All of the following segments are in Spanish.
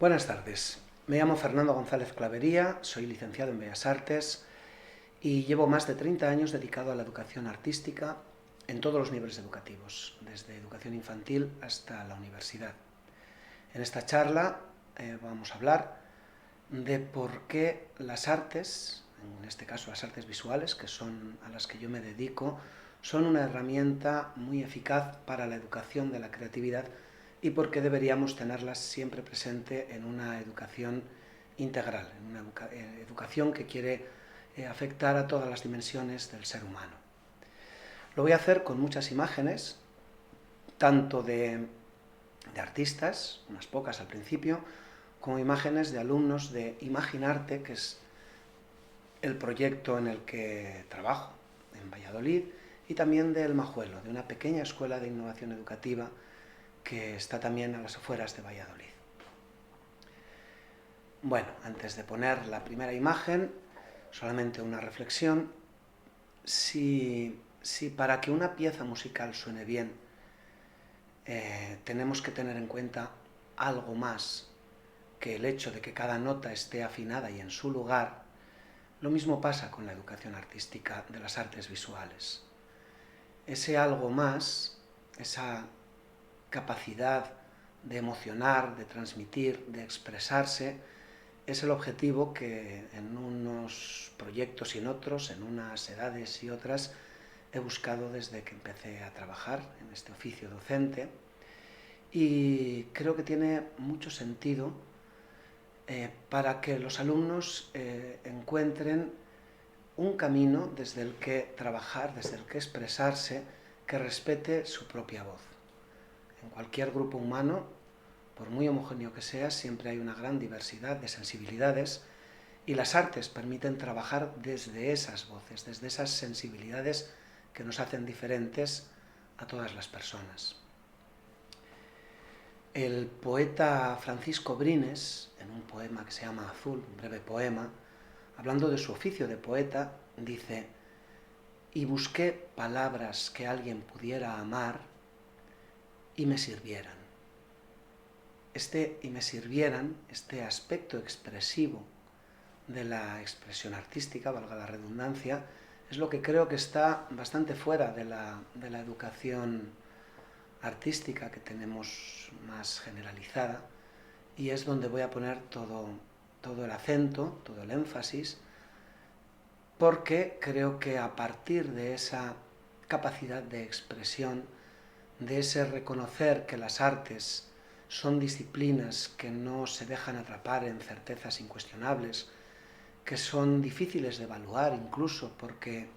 Buenas tardes, me llamo Fernando González Clavería, soy licenciado en Bellas Artes y llevo más de 30 años dedicado a la educación artística en todos los niveles educativos, desde educación infantil hasta la universidad. En esta charla vamos a hablar de por qué las artes, en este caso las artes visuales, que son a las que yo me dedico, son una herramienta muy eficaz para la educación de la creatividad y por qué deberíamos tenerlas siempre presente en una educación integral, en una educación que quiere afectar a todas las dimensiones del ser humano. Lo voy a hacer con muchas imágenes, tanto de artistas, unas pocas al principio, como imágenes de alumnos de Imaginarte, que es el proyecto en el que trabajo en Valladolid, y también de El Majuelo, de una pequeña escuela de innovación educativa que está también a las afueras de Valladolid. Bueno, antes de poner la primera imagen, solamente una reflexión. Si para que una pieza musical suene bien, tenemos que tener en cuenta algo más que el hecho de que cada nota esté afinada y en su lugar, lo mismo pasa con la educación artística de las artes visuales. Ese algo más, esa capacidad de emocionar, de transmitir, de expresarse, es el objetivo que en unos proyectos y en otros, en unas edades y otras, he buscado desde que empecé a trabajar en este oficio docente, y creo que tiene mucho sentido para que los alumnos encuentren un camino desde el que trabajar, desde el que expresarse, que respete su propia voz. En cualquier grupo humano, por muy homogéneo que sea, siempre hay una gran diversidad de sensibilidades, y las artes permiten trabajar desde esas voces, desde esas sensibilidades que nos hacen diferentes a todas las personas. El poeta Francisco Brines, en un poema que se llama Azul, un breve poema, hablando de su oficio de poeta, dice: «Y busqué palabras que alguien pudiera amar y me sirvieran». Y me sirvieran, este aspecto expresivo de la expresión artística, valga la redundancia, es lo que creo que está bastante fuera de la educación artística que tenemos más generalizada, y es donde voy a poner todo el acento, todo el énfasis, porque creo que a partir de esa capacidad de expresión, de ese reconocer que las artes son disciplinas que no se dejan atrapar en certezas incuestionables, que son difíciles de evaluar incluso porque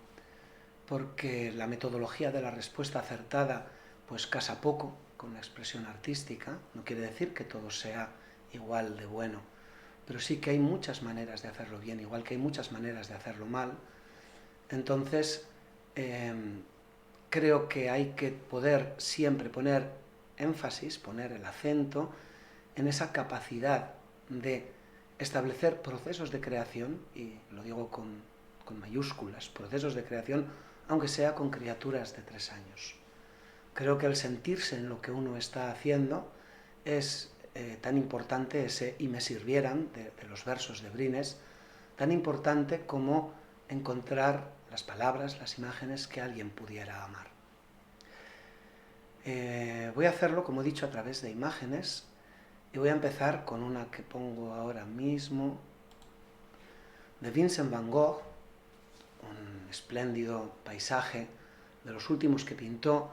la metodología de la respuesta acertada pues casa poco con la expresión artística. No quiere decir que todo sea igual de bueno, pero sí que hay muchas maneras de hacerlo bien, igual que hay muchas maneras de hacerlo mal. Entonces, creo que hay que poder siempre poner énfasis, poner el acento en esa capacidad de establecer procesos de creación, y lo digo con mayúsculas, procesos de creación, aunque sea con criaturas de 3 años. Creo que el sentirse en lo que uno está haciendo es tan importante, ese «y me sirvieran» de los versos de Brines, tan importante como encontrar las palabras, las imágenes que alguien pudiera amar. Voy a hacerlo, como he dicho, a través de imágenes, y voy a empezar con una que pongo ahora mismo, de Vincent van Gogh, un espléndido paisaje de los últimos que pintó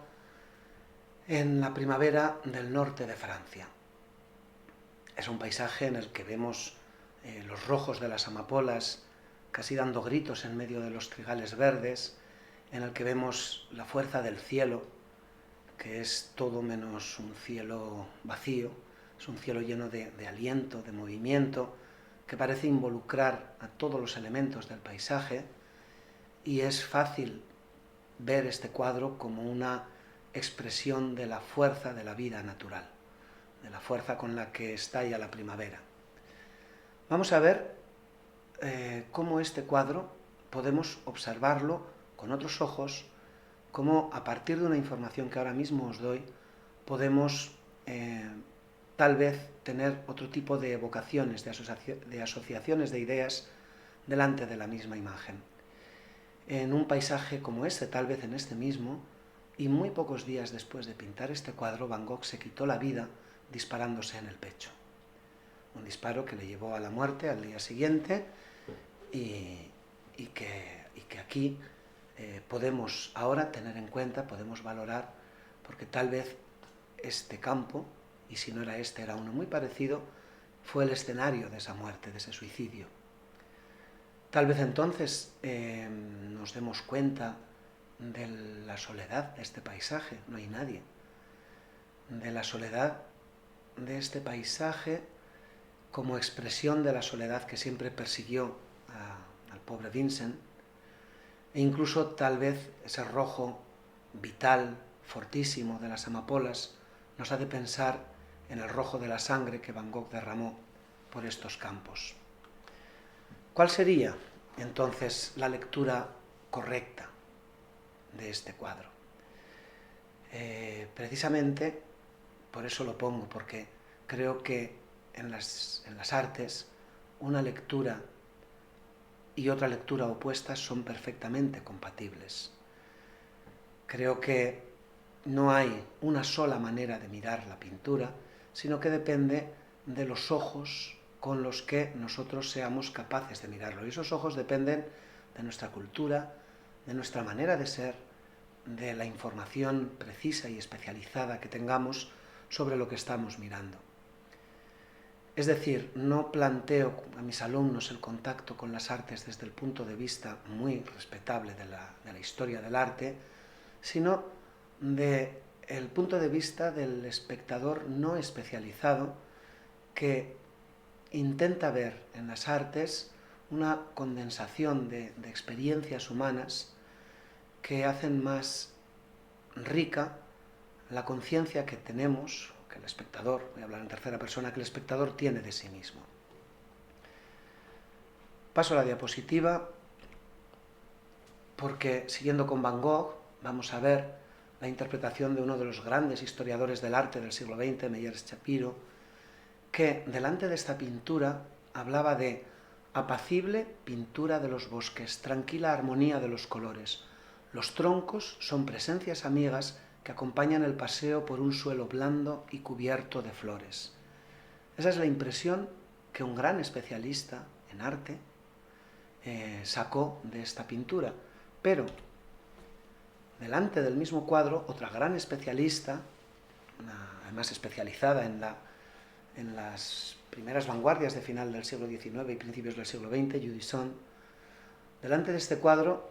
en la primavera del norte de Francia. Es un paisaje en el que vemos los rojos de las amapolas casi dando gritos en medio de los trigales verdes, en el que vemos la fuerza del cielo, que es todo menos un cielo vacío, es un cielo lleno de aliento, de movimiento, que parece involucrar a todos los elementos del paisaje, y es fácil ver este cuadro como una expresión de la fuerza de la vida natural, de la fuerza con la que estalla la primavera. Vamos a ver cómo este cuadro podemos observarlo con otros ojos, cómo a partir de una información que ahora mismo os doy podemos tal vez tener otro tipo de evocaciones, de asociaciones de ideas delante de la misma imagen. En un paisaje como este, tal vez en este mismo, y muy pocos días después de pintar este cuadro, Van Gogh se quitó la vida disparándose en el pecho. Un disparo que le llevó a la muerte al día siguiente y que aquí podemos ahora tener en cuenta, podemos valorar, porque tal vez este campo, y si no era este, era uno muy parecido, fue el escenario de esa muerte, de ese suicidio. Tal vez entonces nos demos cuenta de la soledad de este paisaje, no hay nadie, de la soledad de este paisaje como expresión de la soledad que siempre persiguió al pobre Vincent, e incluso tal vez ese rojo vital, fortísimo de las amapolas nos hace pensar en el rojo de la sangre que Van Gogh derramó por estos campos. ¿Cuál sería entonces la lectura correcta de este cuadro? Precisamente por eso lo pongo, porque creo que en las artes una lectura y otra lectura opuesta son perfectamente compatibles. Creo que no hay una sola manera de mirar la pintura, sino que depende de los ojos con los que nosotros seamos capaces de mirarlo. Y esos ojos dependen de nuestra cultura, de nuestra manera de ser, de la información precisa y especializada que tengamos sobre lo que estamos mirando. Es decir, no planteo a mis alumnos el contacto con las artes desde el punto de vista muy respetable de la historia del arte, sino desde el punto de vista del espectador no especializado que intenta ver en las artes una condensación de experiencias humanas que hacen más rica la conciencia que tenemos, que el espectador, voy a hablar en tercera persona, que el espectador tiene de sí mismo. Paso a la diapositiva porque, siguiendo con Van Gogh, vamos a ver la interpretación de uno de los grandes historiadores del arte del siglo XX, Meyers Shapiro, que delante de esta pintura hablaba de apacible pintura de los bosques, tranquila armonía de los colores. Los troncos son presencias amigas que acompañan el paseo por un suelo blando y cubierto de flores. Esa es la impresión que un gran especialista en arte sacó de esta pintura. Pero, delante del mismo cuadro, otra gran especialista, además especializada en las primeras vanguardias de final del siglo XIX y principios del siglo XX, Judy Sond, delante de este cuadro,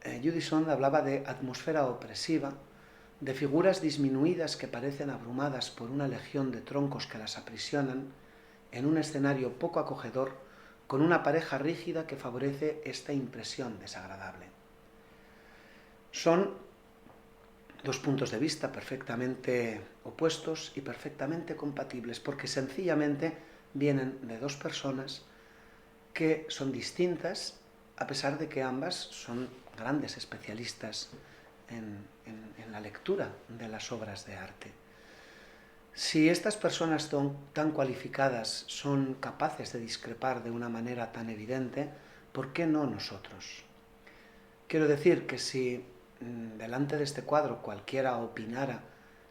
Judy Sond hablaba de atmósfera opresiva, de figuras disminuidas que parecen abrumadas por una legión de troncos que las aprisionan en un escenario poco acogedor con una pareja rígida que favorece esta impresión desagradable. Son dos puntos de vista perfectamente opuestos y perfectamente compatibles, porque sencillamente vienen de dos personas que son distintas, a pesar de que ambas son grandes especialistas en la lectura de las obras de arte. Si estas personas tan cualificadas son capaces de discrepar de una manera tan evidente, ¿por qué no nosotros? Quiero decir que si delante de este cuadro cualquiera opinara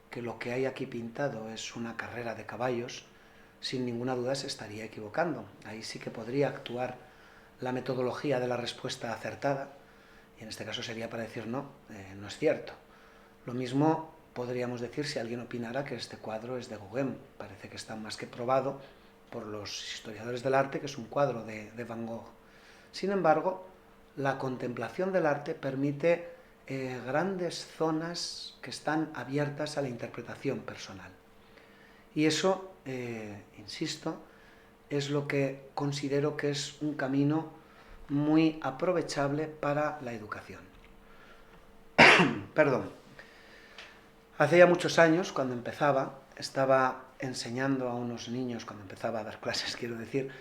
que lo que hay aquí pintado es una carrera de caballos, sin ninguna duda se estaría equivocando. Ahí sí que podría actuar la metodología de la respuesta acertada, y en este caso sería para decir no, no es cierto. Lo mismo podríamos decir si alguien opinara que este cuadro es de Gauguin. Parece que está más que probado por los historiadores del arte que es un cuadro de Van Gogh. Sin embargo, la contemplación del arte permite grandes zonas que están abiertas a la interpretación personal. Y eso, insisto, es lo que considero que es un camino muy aprovechable para la educación. Perdón. Hace ya muchos años, cuando estaba enseñando a unos niños, cuando empezaba a dar clases, quiero decir,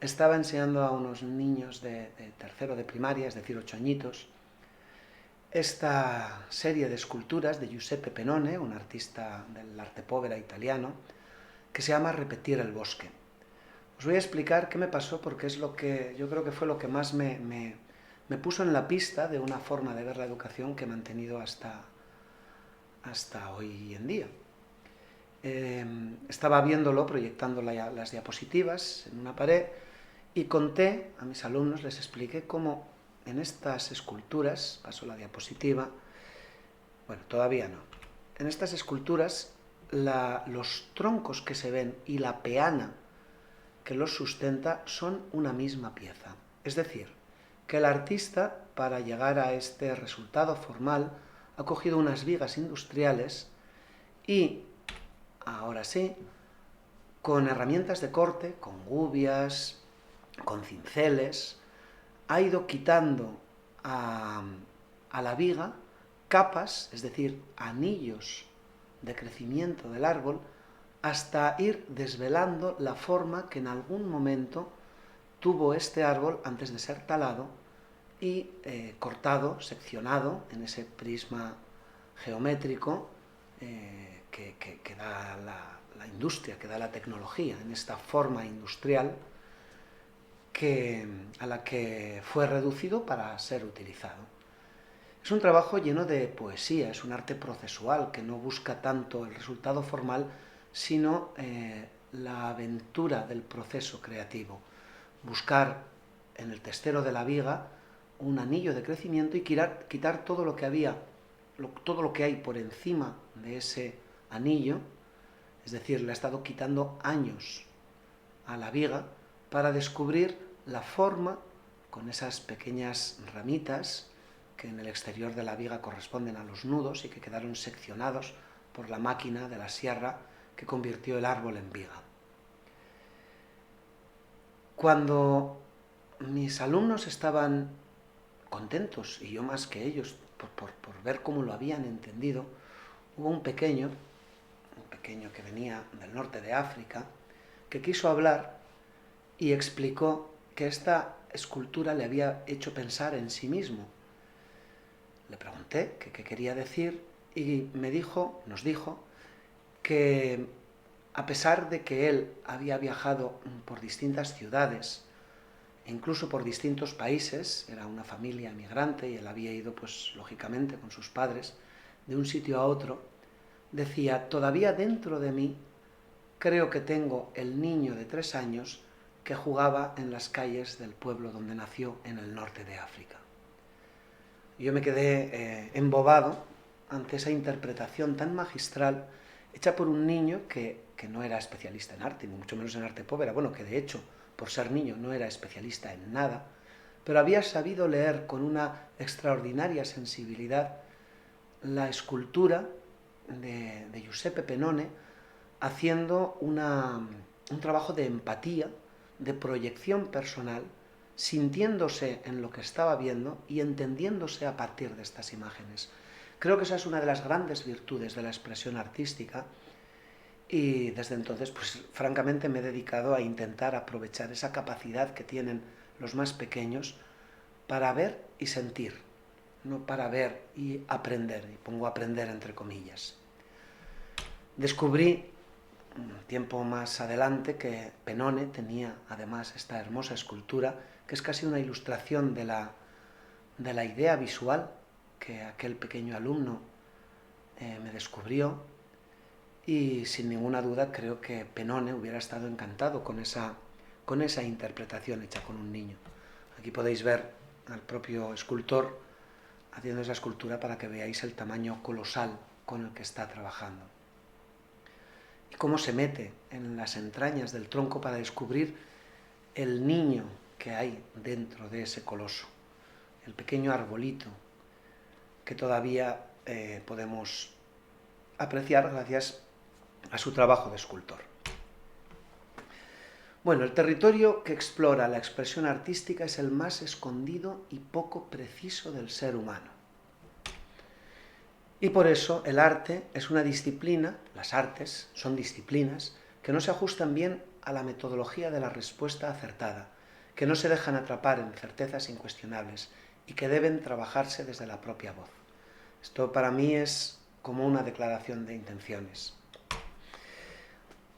estaba enseñando a unos niños de tercero de primaria, es decir, 8 añitos, esta serie de esculturas de Giuseppe Pennone, un artista del arte povera italiano, que se llama Repetir el bosque. Os voy a explicar qué me pasó porque es lo que yo creo que fue lo que más me puso en la pista de una forma de ver la educación que he mantenido hasta hoy en día. Estaba viéndolo, proyectando las diapositivas en una pared y conté a mis alumnos, les expliqué cómo en estas esculturas, paso la diapositiva, bueno, todavía no, en estas esculturas los troncos que se ven y la peana que los sustenta son una misma pieza. Es decir, que el artista, para llegar a este resultado formal, ha cogido unas vigas industriales y, ahora sí, con herramientas de corte, con gubias, con cinceles, ha ido quitando a la viga capas, es decir, anillos de crecimiento del árbol, hasta ir desvelando la forma que en algún momento tuvo este árbol antes de ser talado y cortado, seccionado en ese prisma geométrico que da la industria, que da la tecnología, en esta forma industrial a la que fue reducido para ser utilizado. Es un trabajo lleno de poesía, es un arte procesual que no busca tanto el resultado formal, sino la aventura del proceso creativo. Buscar en el testero de la viga un anillo de crecimiento y quitar todo lo que todo lo que hay por encima de ese anillo, es decir, le ha estado quitando años a la viga para descubrir la forma con esas pequeñas ramitas que en el exterior de la viga corresponden a los nudos y que quedaron seccionados por la máquina de la sierra que convirtió el árbol en viga. Cuando mis alumnos estaban contentos, y yo más que ellos, por ver cómo lo habían entendido, hubo un pequeño que venía del norte de África, que quiso hablar y explicó que esta escultura le había hecho pensar en sí mismo. Le pregunté qué quería decir y nos dijo que a pesar de que él había viajado por distintas ciudades, incluso por distintos países, era una familia emigrante y él había ido, pues lógicamente, con sus padres, de un sitio a otro, decía, todavía dentro de mí creo que tengo el niño de 3 años que jugaba en las calles del pueblo donde nació en el norte de África. Yo me quedé embobado ante esa interpretación tan magistral hecha por un niño que no era especialista en arte, ni mucho menos en arte povera, bueno, que de hecho, por ser niño, no era especialista en nada, pero había sabido leer con una extraordinaria sensibilidad la escultura de Giuseppe Pennone, haciendo un trabajo de empatía, de proyección personal, sintiéndose en lo que estaba viendo y entendiéndose a partir de estas imágenes. Creo que esa es una de las grandes virtudes de la expresión artística y desde entonces, pues francamente me he dedicado a intentar aprovechar esa capacidad que tienen los más pequeños para ver y sentir, no para ver y aprender, y pongo aprender entre comillas. Descubrí un tiempo más adelante que Pennone tenía además esta hermosa escultura que es casi una ilustración de la idea visual que aquel pequeño alumno me descubrió y sin ninguna duda creo que Pennone hubiera estado encantado con esa interpretación hecha con un niño. Aquí podéis ver al propio escultor haciendo esa escultura para que veáis el tamaño colosal con el que está trabajando. Y cómo se mete en las entrañas del tronco para descubrir el niño que hay dentro de ese coloso, el pequeño arbolito que todavía podemos apreciar gracias a su trabajo de escultor. Bueno, el territorio que explora la expresión artística es el más escondido y poco preciso del ser humano. Y por eso el arte es una disciplina, las artes son disciplinas, que no se ajustan bien a la metodología de la respuesta acertada, que no se dejan atrapar en certezas incuestionables y que deben trabajarse desde la propia voz. Esto para mí es como una declaración de intenciones.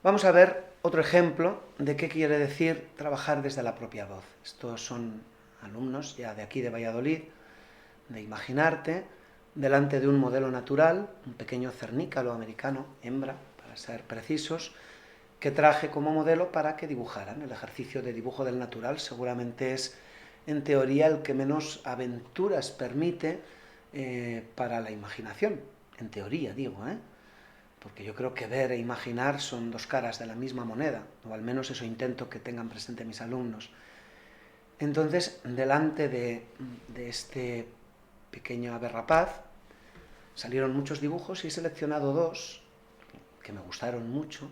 Vamos a ver otro ejemplo de qué quiere decir trabajar desde la propia voz. Estos son alumnos ya de aquí de Valladolid, de Imaginarte, delante de un modelo natural, un pequeño cernícalo americano, hembra, para ser precisos, que traje como modelo para que dibujaran. El ejercicio de dibujo del natural seguramente es, en teoría, el que menos aventuras permite para la imaginación. En teoría, digo, porque yo creo que ver e imaginar son dos caras de la misma moneda, o al menos eso intento que tengan presente mis alumnos. Entonces, delante de este pequeño ave rapaz, salieron muchos dibujos y he seleccionado dos que me gustaron mucho.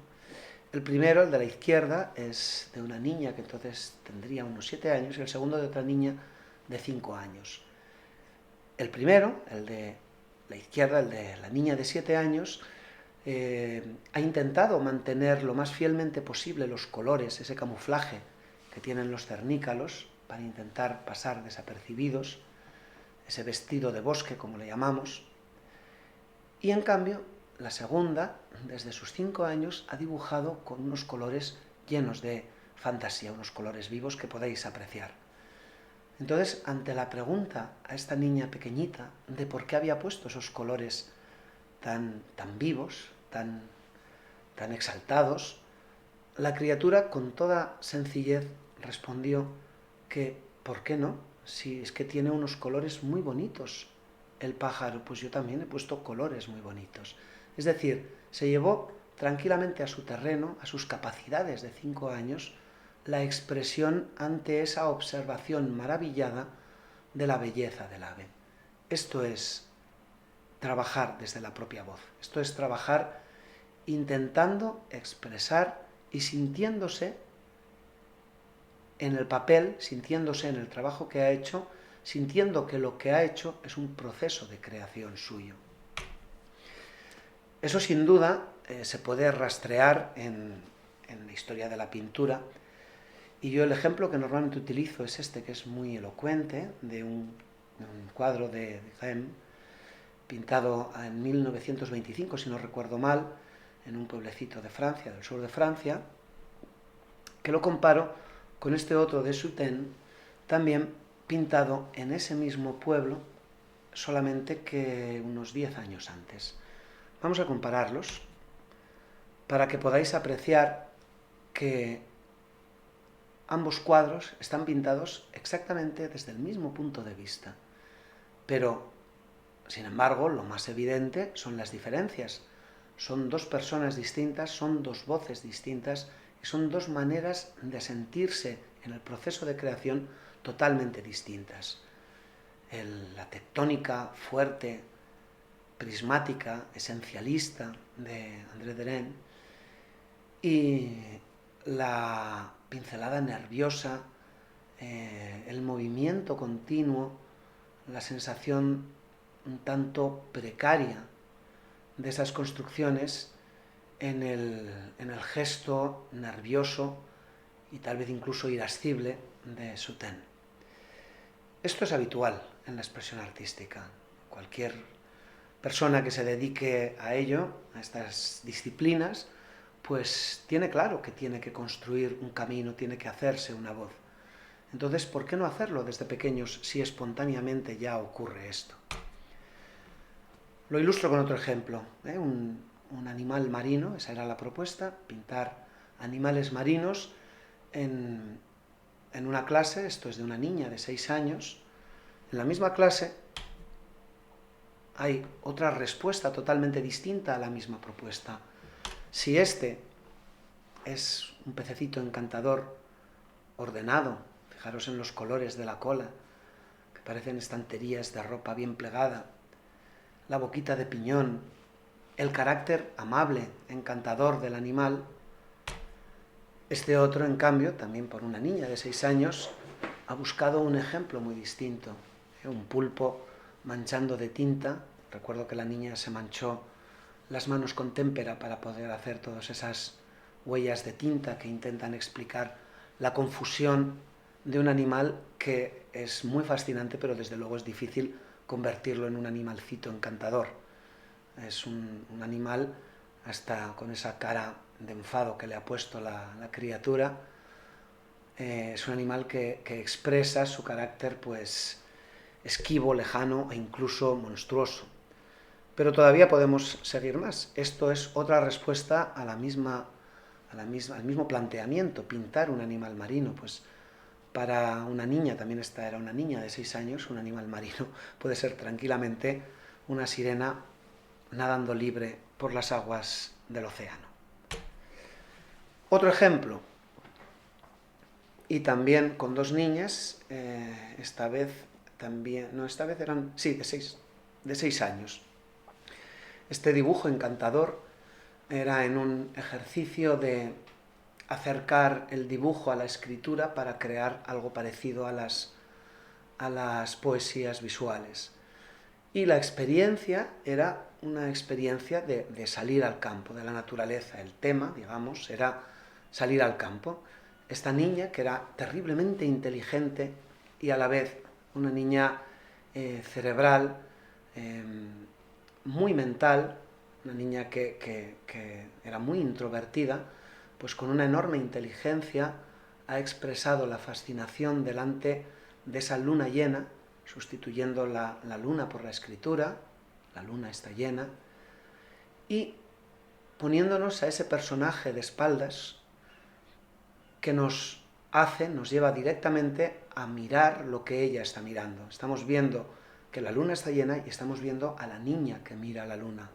El primero, el de la izquierda, es de una niña que entonces tendría unos 7 años y el segundo de otra niña de 5 años. El primero, el de la izquierda, el de la niña de 7 años, ha intentado mantener lo más fielmente posible los colores, ese camuflaje que tienen los cernícalos, para intentar pasar desapercibidos, ese vestido de bosque, como le llamamos. Y en cambio, la segunda, desde sus 5 años, ha dibujado con unos colores llenos de fantasía, unos colores vivos que podéis apreciar. Entonces, ante la pregunta a esta niña pequeñita de por qué había puesto esos colores tan vivos, tan exaltados, la criatura con toda sencillez respondió que, ¿por qué no? Si es que tiene unos colores muy bonitos el pájaro, pues yo también he puesto colores muy bonitos. Es decir, se llevó tranquilamente a su terreno, a sus capacidades de 5 años, la expresión ante esa observación maravillada de la belleza del ave. Esto es trabajar desde la propia voz. Esto es trabajar intentando expresar y sintiéndose en el papel, sintiéndose en el trabajo que ha hecho, sintiendo que lo que ha hecho es un proceso de creación suyo. Eso sin duda se puede rastrear en la historia de la pintura, y yo el ejemplo que normalmente utilizo es este, que es muy elocuente, de un cuadro de Rem, pintado en 1925, si no recuerdo mal, en un pueblecito de Francia, del sur de Francia, que lo comparo con este otro de Sutain, también pintado en ese mismo pueblo, solamente que unos 10 años antes. Vamos a compararlos para que podáis apreciar que ambos cuadros están pintados exactamente desde el mismo punto de vista, pero, sin embargo, lo más evidente son las diferencias. Son dos personas distintas, son dos voces distintas y son dos maneras de sentirse en el proceso de creación totalmente distintas. La tectónica fuerte, prismática, esencialista de André Derain y la pincelada nerviosa, el movimiento continuo, la sensación un tanto precaria de esas construcciones en el gesto nervioso y tal vez incluso irascible de Sutain. Esto es habitual en la expresión artística. Cualquier persona que se dedique a ello, a estas disciplinas, pues tiene claro que tiene que construir un camino, tiene que hacerse una voz. Entonces, ¿por qué no hacerlo desde pequeños si espontáneamente ya ocurre esto? Lo ilustro con otro ejemplo, un animal marino, esa era la propuesta, pintar animales marinos en una clase, esto es de una niña de 6 años. En la misma clase hay otra respuesta totalmente distinta a la misma propuesta. Si este es un pececito encantador, ordenado, fijaros en los colores de la cola, que parecen estanterías de ropa bien plegada, la boquita de piñón, el carácter amable, encantador del animal. Este otro, en cambio, también por una niña de 6 años, ha buscado un ejemplo muy distinto. Un pulpo manchando de tinta. Recuerdo que la niña se manchó las manos con témpera para poder hacer todas esas huellas de tinta que intentan explicar la confusión de un animal que es muy fascinante, pero desde luego es difícil convertirlo en un animalcito encantador. Es un animal hasta con esa cara enfado que le ha puesto la criatura. Es un animal que expresa su carácter pues esquivo, lejano e incluso monstruoso. Pero todavía podemos seguir más. Esto es otra respuesta al mismo planteamiento, pintar un animal marino. Pues para una niña, también esta era una niña de 6 años, un animal marino puede ser tranquilamente una sirena nadando libre por las aguas del océano. Otro ejemplo, y también con 2 niñas, esta vez eran, sí, de 6 años. Este dibujo encantador era en un ejercicio de acercar el dibujo a la escritura para crear algo parecido a las poesías visuales. Y la experiencia era una experiencia de salir al campo, de la naturaleza. El tema, digamos, era salir al campo. Esta niña, que era terriblemente inteligente y a la vez una niña cerebral, muy mental, una niña que era muy introvertida, pues con una enorme inteligencia ha expresado la fascinación delante de esa luna llena, sustituyendo la luna por la escritura, la luna está llena, y poniéndonos a ese personaje de espaldas que nos lleva directamente a mirar lo que ella está mirando. Estamos viendo que la luna está llena y estamos viendo a la niña que mira a la luna.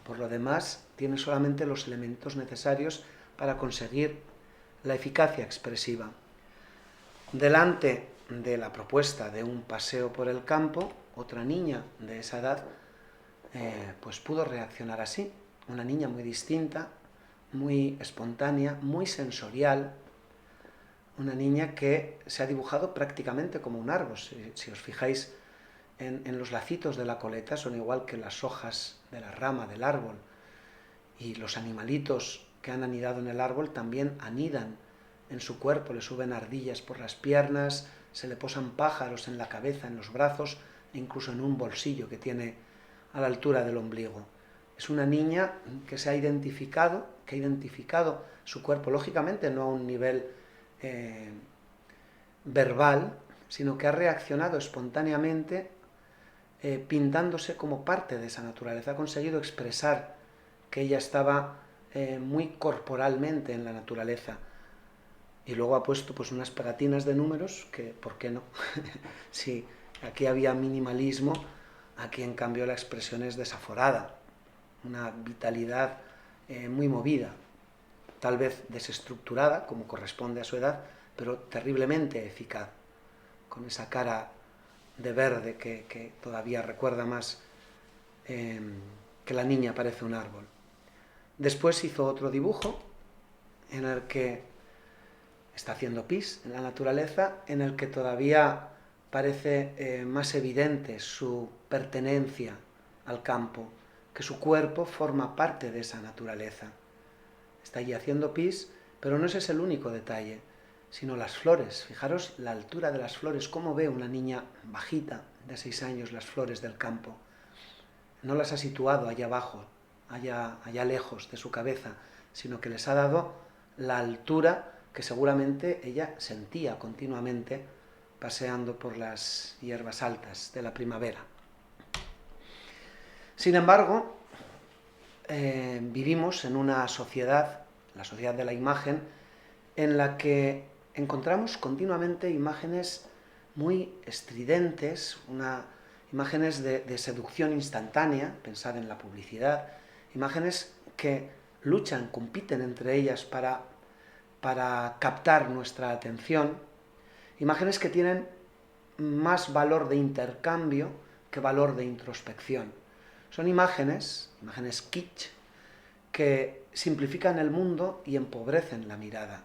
Por lo demás, tiene solamente los elementos necesarios para conseguir la eficacia expresiva. Delante de la propuesta de un paseo por el campo, otra niña de esa edad pues pudo reaccionar así. Una niña muy distinta, muy espontánea, muy sensorial, una niña que se ha dibujado prácticamente como un árbol. Si os fijáis en los lacitos de la coleta, son igual que las hojas de la rama del árbol, y los animalitos que han anidado en el árbol también anidan en su cuerpo, le suben ardillas por las piernas, se le posan pájaros en la cabeza, en los brazos e incluso en un bolsillo que tiene a la altura del ombligo. Es una niña que se ha identificado, su cuerpo, lógicamente no a un nivel verbal, sino que ha reaccionado espontáneamente pintándose como parte de esa naturaleza. Ha conseguido expresar que ella estaba muy corporalmente en la naturaleza. Y luego ha puesto pues unas pegatinas de números que, ¿por qué no? Si aquí había minimalismo, aquí en cambio la expresión es desaforada, una vitalidad muy movida, tal vez desestructurada, como corresponde a su edad, pero terriblemente eficaz, con esa cara de verde que todavía recuerda más que la niña parece un árbol. Después hizo otro dibujo en el que está haciendo pis en la naturaleza, en el que todavía parece más evidente su pertenencia al campo, que su cuerpo forma parte de esa naturaleza. Está allí haciendo pis, pero no ese es el único detalle, sino las flores. Fijaros la altura de las flores, cómo ve una niña bajita de 6 años las flores del campo. No las ha situado allá abajo, allá lejos de su cabeza, sino que les ha dado la altura que seguramente ella sentía continuamente paseando por las hierbas altas de la primavera. Sin embargo, vivimos en una sociedad, la sociedad de la imagen, en la que encontramos continuamente imágenes muy estridentes, imágenes de seducción instantánea, pensad en la publicidad, imágenes que luchan, compiten entre ellas para captar nuestra atención, imágenes que tienen más valor de intercambio que valor de introspección. Son imágenes kitsch, que simplifican el mundo y empobrecen la mirada.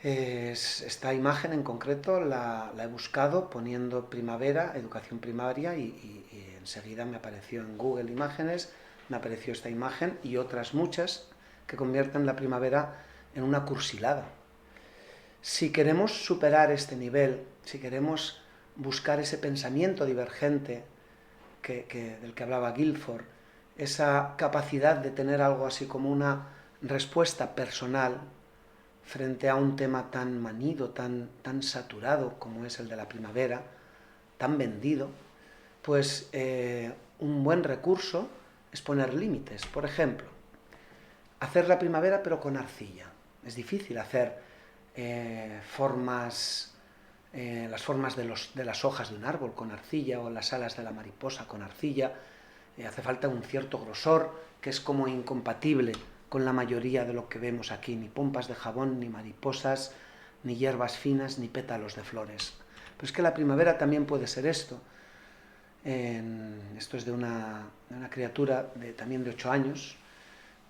Esta imagen en concreto la he buscado poniendo primavera, educación primaria, y enseguida me apareció en Google Imágenes, me apareció esta imagen y otras muchas que convierten la primavera en una cursilada. Si queremos superar este nivel, si queremos buscar ese pensamiento divergente del que hablaba Guilford, esa capacidad de tener algo así como una respuesta personal frente a un tema tan manido, tan saturado como es el de la primavera, tan vendido, pues un buen recurso es poner límites. Por ejemplo, hacer la primavera pero con arcilla. Es difícil hacer las formas de las hojas de un árbol con arcilla o las alas de la mariposa con arcilla. Hace falta un cierto grosor que es como incompatible con la mayoría de lo que vemos aquí, ni pompas de jabón, ni mariposas, ni hierbas finas, ni pétalos de flores. Pero es que la primavera también puede ser esto. Esto es de una criatura también de 8 años.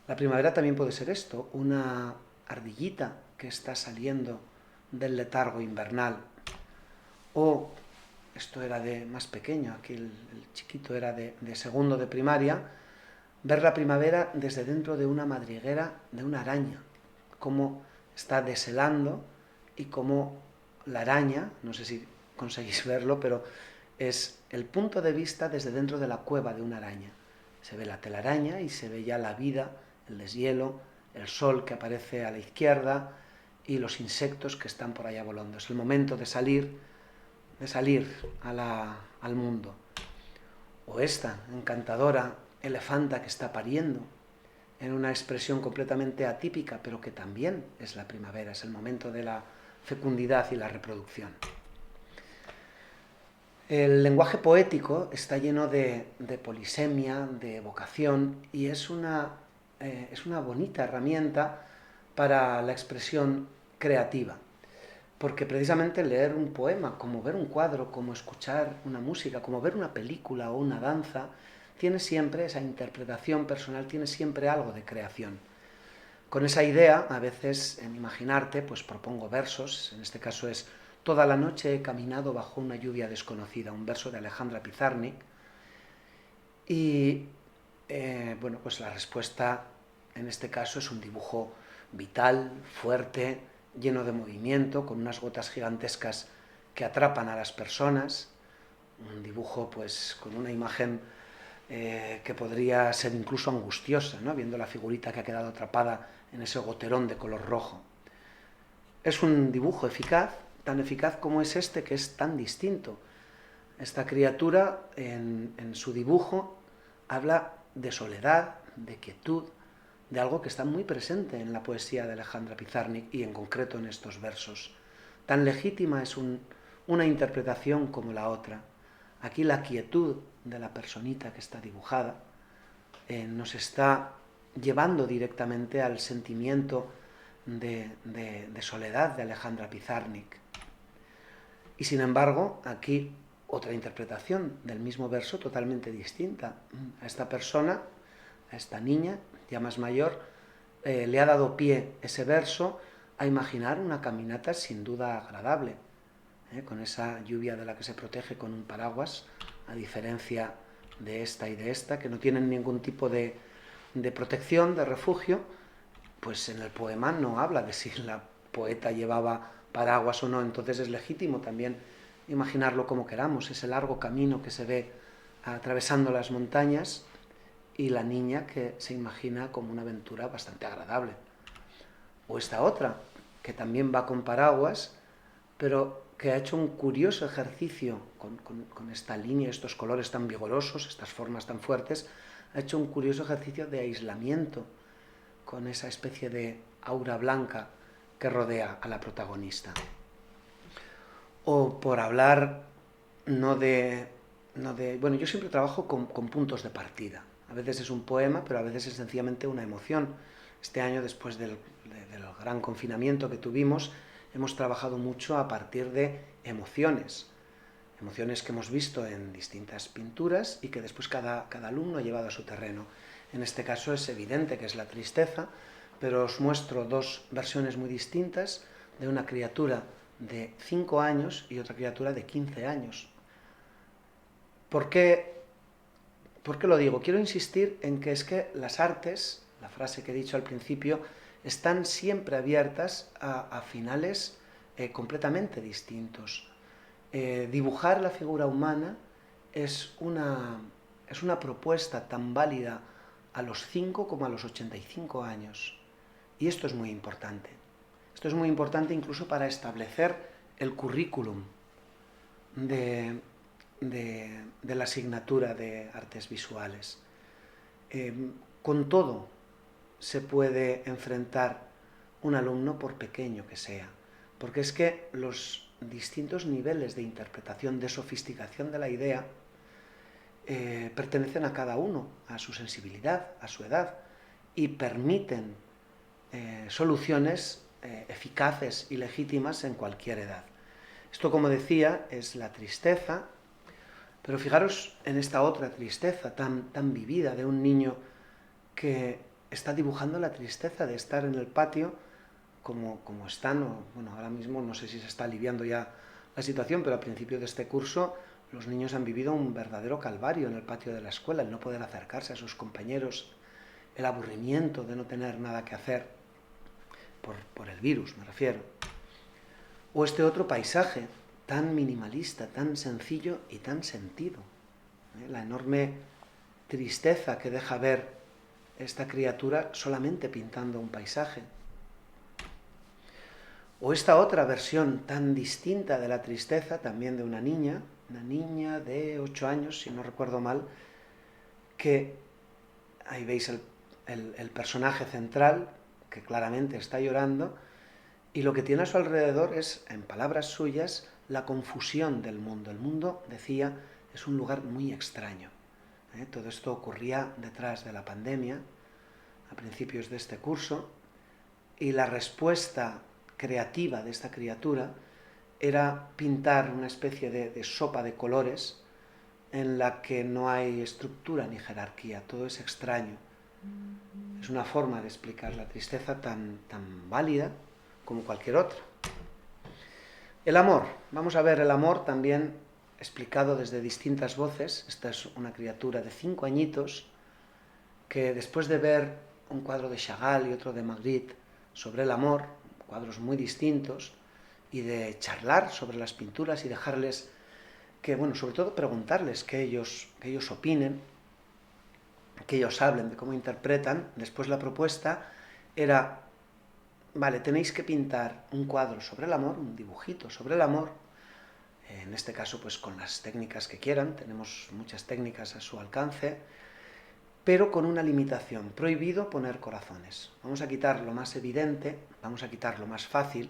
La primavera también puede ser esto, una ardillita que está saliendo del letargo invernal. O, esto era de más pequeño, aquí el chiquito era de segundo de primaria, ver la primavera desde dentro de una madriguera de una araña, cómo está deshelando y cómo la araña, no sé si conseguís verlo, pero es el punto de vista desde dentro de la cueva de una araña. Se ve la telaraña y se ve ya la vida, el deshielo, el sol que aparece a la izquierda y los insectos que están por allá volando. Es el momento de salir al mundo. O esta encantadora elefanta que está pariendo, en una expresión completamente atípica, pero que también es la primavera, es el momento de la fecundidad y la reproducción. El lenguaje poético está lleno de polisemia, de evocación, y es una bonita herramienta para la expresión creativa. Porque precisamente leer un poema, como ver un cuadro, como escuchar una música, como ver una película o una danza, tiene siempre esa interpretación personal, tiene siempre algo de creación. Con esa idea, a veces en Imaginarte, pues propongo versos, en este caso es Toda la noche he caminado bajo una lluvia desconocida, un verso de Alejandra Pizarnik, y bueno, pues la respuesta en este caso es un dibujo vital, fuerte, lleno de movimiento, con unas gotas gigantescas que atrapan a las personas, un dibujo pues con una imagen que podría ser incluso angustiosa, ¿no? Viendo la figurita que ha quedado atrapada en ese goterón de color rojo. Es un dibujo eficaz, tan eficaz como es este, que es tan distinto. Esta criatura en su dibujo habla de soledad, de quietud, de algo que está muy presente en la poesía de Alejandra Pizarnik y en concreto en estos versos. Tan legítima es una interpretación como la otra. Aquí la quietud de la personita que está dibujada nos está llevando directamente al sentimiento de soledad de Alejandra Pizarnik. Y sin embargo, aquí otra interpretación del mismo verso totalmente distinta. A esta persona, a esta niña, ya más mayor, le ha dado pie ese verso a imaginar una caminata sin duda agradable, con esa lluvia de la que se protege con un paraguas, a diferencia de esta y de esta, que no tienen ningún tipo de protección, de refugio. Pues en el poema no habla de si la poeta llevaba paraguas o no, entonces es legítimo también imaginarlo como queramos, ese largo camino que se ve atravesando las montañas y la niña que se imagina como una aventura bastante agradable. O esta otra, que también va con paraguas, pero que ha hecho un curioso ejercicio con esta línea, estos colores tan vigorosos, estas formas tan fuertes, ha hecho un curioso ejercicio de aislamiento con esa especie de aura blanca que rodea a la protagonista. O por hablar bueno, yo siempre trabajo con puntos de partida. A veces es un poema, pero a veces es sencillamente una emoción. Este año, después del gran confinamiento que tuvimos, hemos trabajado mucho a partir de emociones. Emociones que hemos visto en distintas pinturas y que después cada alumno ha llevado a su terreno. En este caso es evidente que es la tristeza, pero os muestro dos versiones muy distintas de una criatura de 5 años y otra criatura de 15 años. ¿Por qué lo digo? Quiero insistir en que es que las artes, la frase que he dicho al principio, están siempre abiertas a finales completamente distintos. Dibujar la figura humana es una propuesta tan válida a los 5 como a los 85 años. Y esto es muy importante. Esto es muy importante incluso para establecer el currículum de la asignatura de artes visuales. Con todo se puede enfrentar un alumno, por pequeño que sea, porque es que los distintos niveles de interpretación, de sofisticación de la idea, pertenecen a cada uno, a su sensibilidad, a su edad, y permiten soluciones eficaces y legítimas en cualquier edad. Esto, como decía, es la tristeza, pero fijaros en esta otra tristeza tan vivida de un niño que está dibujando la tristeza de estar en el patio como están, bueno, ahora mismo no sé si se está aliviando ya la situación, pero al principio de este curso los niños han vivido un verdadero calvario en el patio de la escuela, el no poder acercarse a sus compañeros, el aburrimiento de no tener nada que hacer, por el virus me refiero. O este otro paisaje tan minimalista, tan sencillo y tan sentido. La enorme tristeza que deja ver esta criatura solamente pintando un paisaje. O esta otra versión tan distinta de la tristeza, también de una niña de 8 años, si no recuerdo mal, que ahí veis el personaje central, que claramente está llorando, y lo que tiene a su alrededor es, en palabras suyas, la confusión del mundo. El mundo, decía, es un lugar muy extraño. Todo esto ocurría detrás de la pandemia, a principios de este curso, y la respuesta creativa de esta criatura era pintar una especie de sopa de colores en la que no hay estructura ni jerarquía, todo es extraño. Es una forma de explicar la tristeza tan válida como cualquier otra. El amor. Vamos a ver el amor también explicado desde distintas voces. Esta es una criatura de 5 añitos que después de ver un cuadro de Chagall y otro de Magritte sobre el amor, cuadros muy distintos, y de charlar sobre las pinturas y dejarles que, bueno, sobre todo preguntarles que ellos opinen, que ellos hablen de cómo interpretan. Después la propuesta era, vale, tenéis que pintar un cuadro sobre el amor, un dibujito sobre el amor, en este caso pues con las técnicas que quieran, tenemos muchas técnicas a su alcance, pero con una limitación, prohibido poner corazones. Vamos a quitar lo más evidente, vamos a quitar lo más fácil,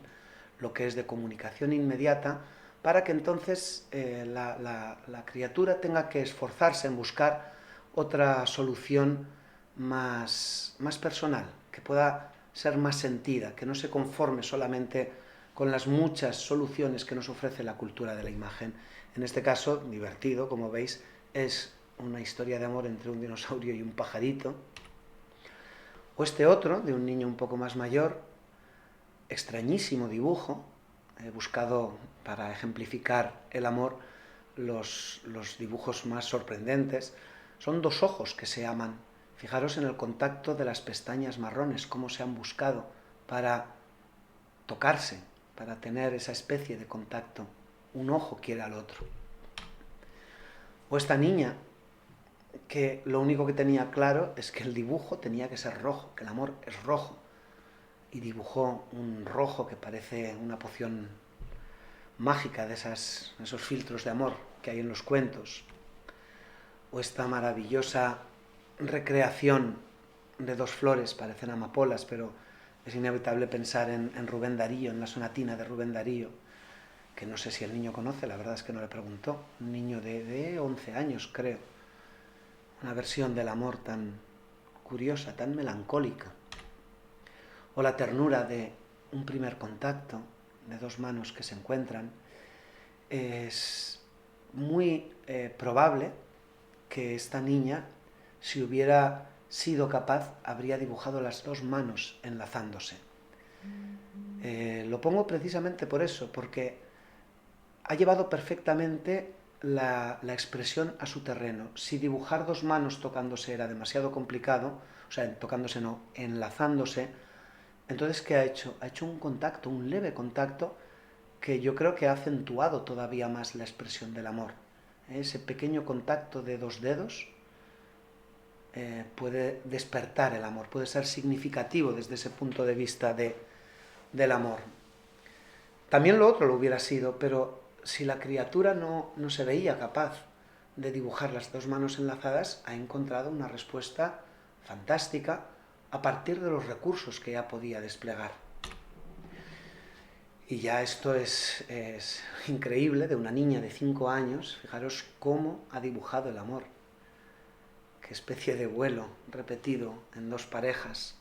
lo que es de comunicación inmediata, para que entonces la criatura tenga que esforzarse en buscar otra solución más personal, que pueda ser más sentida, que no se conforme solamente con las muchas soluciones que nos ofrece la cultura de la imagen. En este caso, divertido, como veis, es una historia de amor entre un dinosaurio y un pajarito. O este otro, de un niño un poco más mayor, extrañísimo dibujo, he buscado para ejemplificar el amor los dibujos más sorprendentes. Son 2 ojos que se aman. Fijaros en el contacto de las pestañas marrones, cómo se han buscado para tocarse, para tener esa especie de contacto. Un ojo quiere al otro. O esta niña, que lo único que tenía claro es que el dibujo tenía que ser rojo, que el amor es rojo. Y dibujó un rojo que parece una poción mágica de esos filtros de amor que hay en los cuentos. O esta maravillosa recreación de 2 flores, parecen amapolas, pero es inevitable pensar en Rubén Darío, en la sonatina de Rubén Darío, que no sé si el niño conoce, la verdad es que no le preguntó. Un niño de 11 años, creo. Una versión del amor tan curiosa, tan melancólica. O la ternura de un primer contacto, de 2 manos que se encuentran. Es muy probable que esta niña, si hubiera sido capaz, habría dibujado las 2 manos enlazándose. Lo pongo precisamente por eso, porque ha llevado perfectamente la expresión a su terreno. Si dibujar 2 manos tocándose era demasiado complicado, o sea, tocándose no, enlazándose, entonces ¿qué ha hecho? Ha hecho un contacto, un leve contacto, que yo creo que ha acentuado todavía más la expresión del amor. Ese pequeño contacto de 2 dedos puede despertar el amor, puede ser significativo desde ese punto de vista del amor. También lo otro lo hubiera sido, pero si la criatura no se veía capaz de dibujar las dos manos enlazadas, ha encontrado una respuesta fantástica a partir de los recursos que ya podía desplegar. Y ya esto es increíble, de una niña de 5 años, fijaros cómo ha dibujado el amor. Qué especie de vuelo repetido en dos parejas.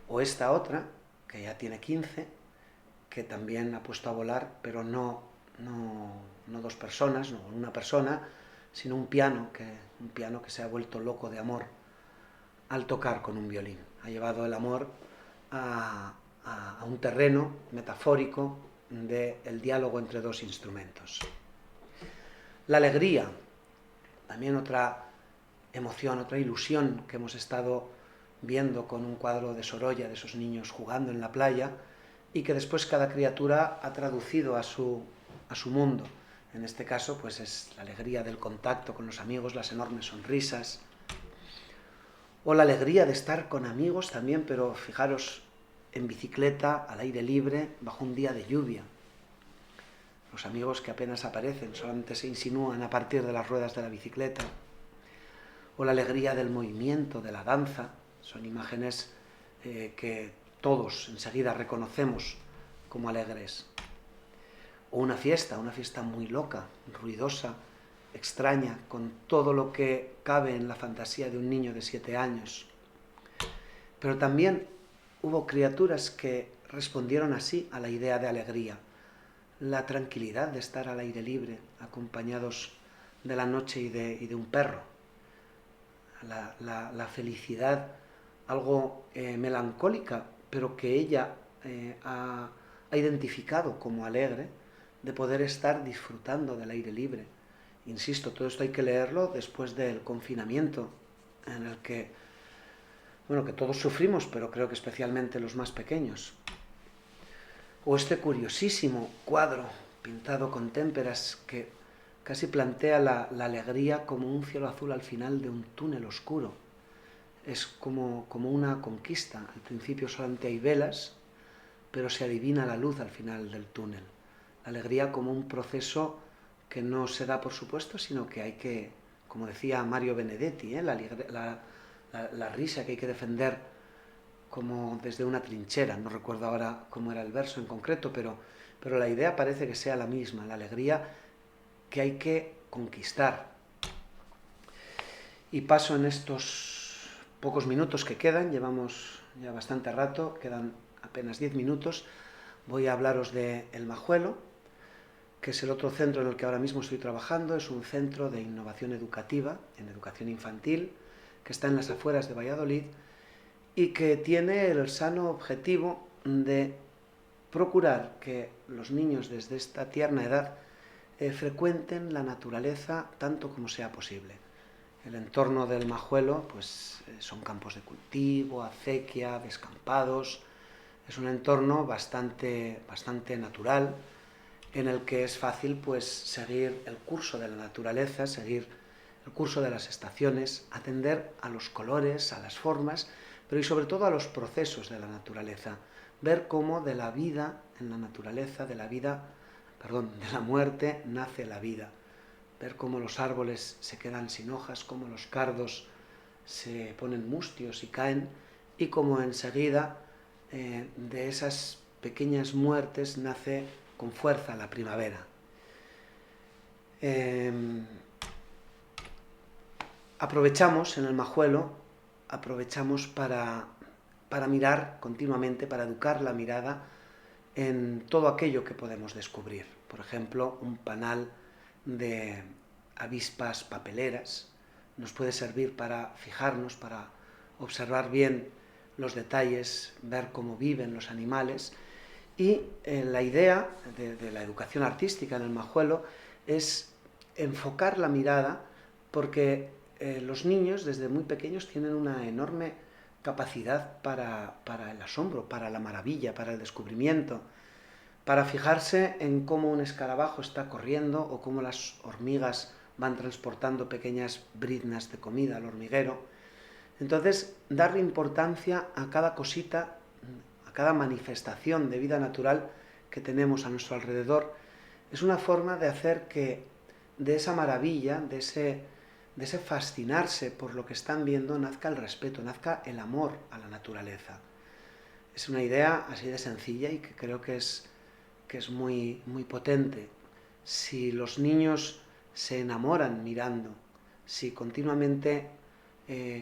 O esta otra, que ya tiene 15, que también ha puesto a volar, pero no dos personas, no una persona, sino un piano que se ha vuelto loco de amor al tocar con un violín. Ha llevado el amor a un terreno metafórico del diálogo entre dos instrumentos. La alegría, también otra emoción, otra ilusión que hemos estado viendo con un cuadro de Sorolla, de esos niños jugando en la playa, y que después cada criatura ha traducido a su mundo. En este caso, pues es la alegría del contacto con los amigos, las enormes sonrisas, o la alegría de estar con amigos también, pero fijaros, en bicicleta, al aire libre, bajo un día de lluvia. Los amigos que apenas aparecen, solamente se insinúan a partir de las ruedas de la bicicleta. O la alegría del movimiento, de la danza. Son imágenes que todos enseguida reconocemos como alegres. O una fiesta muy loca, ruidosa, extraña, con todo lo que cabe en la fantasía de un niño de 7 años. Pero también hubo criaturas que respondieron así a la idea de alegría. La tranquilidad de estar al aire libre, acompañados de la noche y de un perro. La felicidad, algo melancólica, pero que ella ha identificado como alegre, de poder estar disfrutando del aire libre. Insisto, todo esto hay que leerlo después del confinamiento, en el que todos sufrimos, pero creo que especialmente los más pequeños. O este curiosísimo cuadro pintado con témperas que casi plantea la alegría como un cielo azul al final de un túnel oscuro. Es como una conquista. Al principio solamente hay velas, pero se adivina la luz al final del túnel. La alegría como un proceso que no se da por supuesto, sino que hay que, como decía Mario Benedetti, la risa que hay que defender como desde una trinchera. No recuerdo ahora cómo era el verso en concreto, pero la idea parece que sea la misma, la alegría que hay que conquistar. Y paso en estos pocos minutos que quedan, llevamos ya bastante rato, quedan apenas 10 minutos, voy a hablaros de El Majuelo, que es el otro centro en el que ahora mismo estoy trabajando. Es un centro de innovación educativa, en educación infantil, que está en las afueras de Valladolid y que tiene el sano objetivo de procurar que los niños desde esta tierna edad frecuenten la naturaleza tanto como sea posible. El entorno del Majuelo pues, son campos de cultivo, acequia, descampados. Es un entorno bastante natural, en el que es fácil pues, seguir el curso de la naturaleza, seguir el curso de las estaciones, atender a los colores, a las formas, pero y sobre todo a los procesos de la naturaleza. Ver cómo de la vida en la naturaleza, de la muerte nace la vida. Ver cómo los árboles se quedan sin hojas, cómo los cardos se ponen mustios y caen, y cómo enseguida de esas pequeñas muertes nace con fuerza la primavera. Aprovechamos en el Majuelo, para mirar continuamente, para educar la mirada en todo aquello que podemos descubrir. Por ejemplo, un panal de avispas papeleras nos puede servir para fijarnos, para observar bien los detalles, ver cómo viven los animales. Y la idea de la educación artística en el Majuelo es enfocar la mirada, porque los niños desde muy pequeños tienen una enorme capacidad para el asombro, para la maravilla, para el descubrimiento, para fijarse en cómo un escarabajo está corriendo o cómo las hormigas van transportando pequeñas briznas de comida al hormiguero. Entonces, darle importancia a cada cosita, a cada manifestación de vida natural que tenemos a nuestro alrededor, es una forma de hacer que de esa maravilla, de ese fascinarse por lo que están viendo, nazca el respeto, nazca el amor a la naturaleza. Es una idea así de sencilla y que creo que es muy, muy potente. Si los niños se enamoran mirando, si continuamente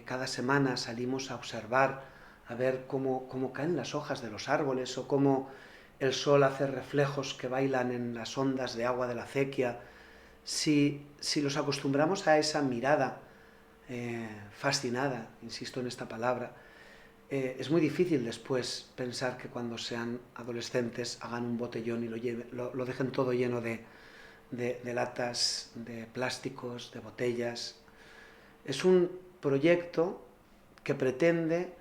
cada semana salimos a observar, a ver cómo caen las hojas de los árboles o cómo el sol hace reflejos que bailan en las ondas de agua de la acequia, si los acostumbramos a esa mirada fascinada, insisto en esta palabra, es muy difícil después pensar que cuando sean adolescentes hagan un botellón y lo dejen todo lleno de latas, de plásticos, de botellas. Es un proyecto que pretende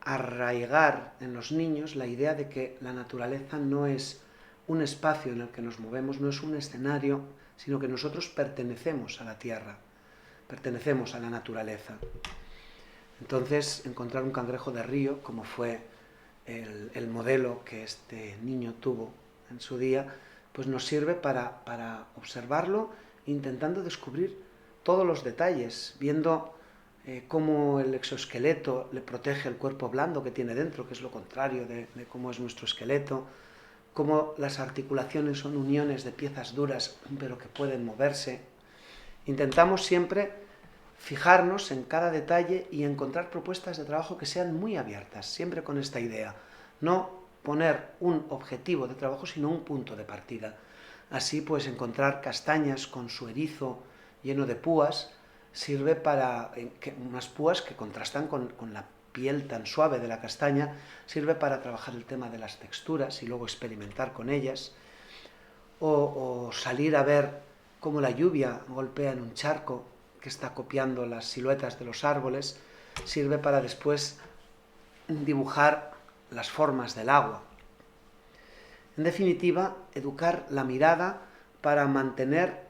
arraigar en los niños la idea de que la naturaleza no es un espacio en el que nos movemos, no es un escenario, sino que nosotros pertenecemos a la tierra, pertenecemos a la naturaleza. Entonces, encontrar un cangrejo de río, como fue el modelo que este niño tuvo en su día, pues nos sirve para observarlo, intentando descubrir todos los detalles, viendo cómo el exoesqueleto le protege el cuerpo blando que tiene dentro, que es lo contrario de cómo es nuestro esqueleto, cómo las articulaciones son uniones de piezas duras, pero que pueden moverse. Intentamos siempre fijarnos en cada detalle y encontrar propuestas de trabajo que sean muy abiertas, siempre con esta idea. No poner un objetivo de trabajo, sino un punto de partida. Así, pues, encontrar castañas con su erizo lleno de púas sirve para unas púas que contrastan con la piel tan suave de la castaña, sirve para trabajar el tema de las texturas y luego experimentar con ellas, o salir a ver cómo la lluvia golpea en un charco que está copiando las siluetas de los árboles, sirve para después dibujar las formas del agua. En definitiva, educar la mirada para mantener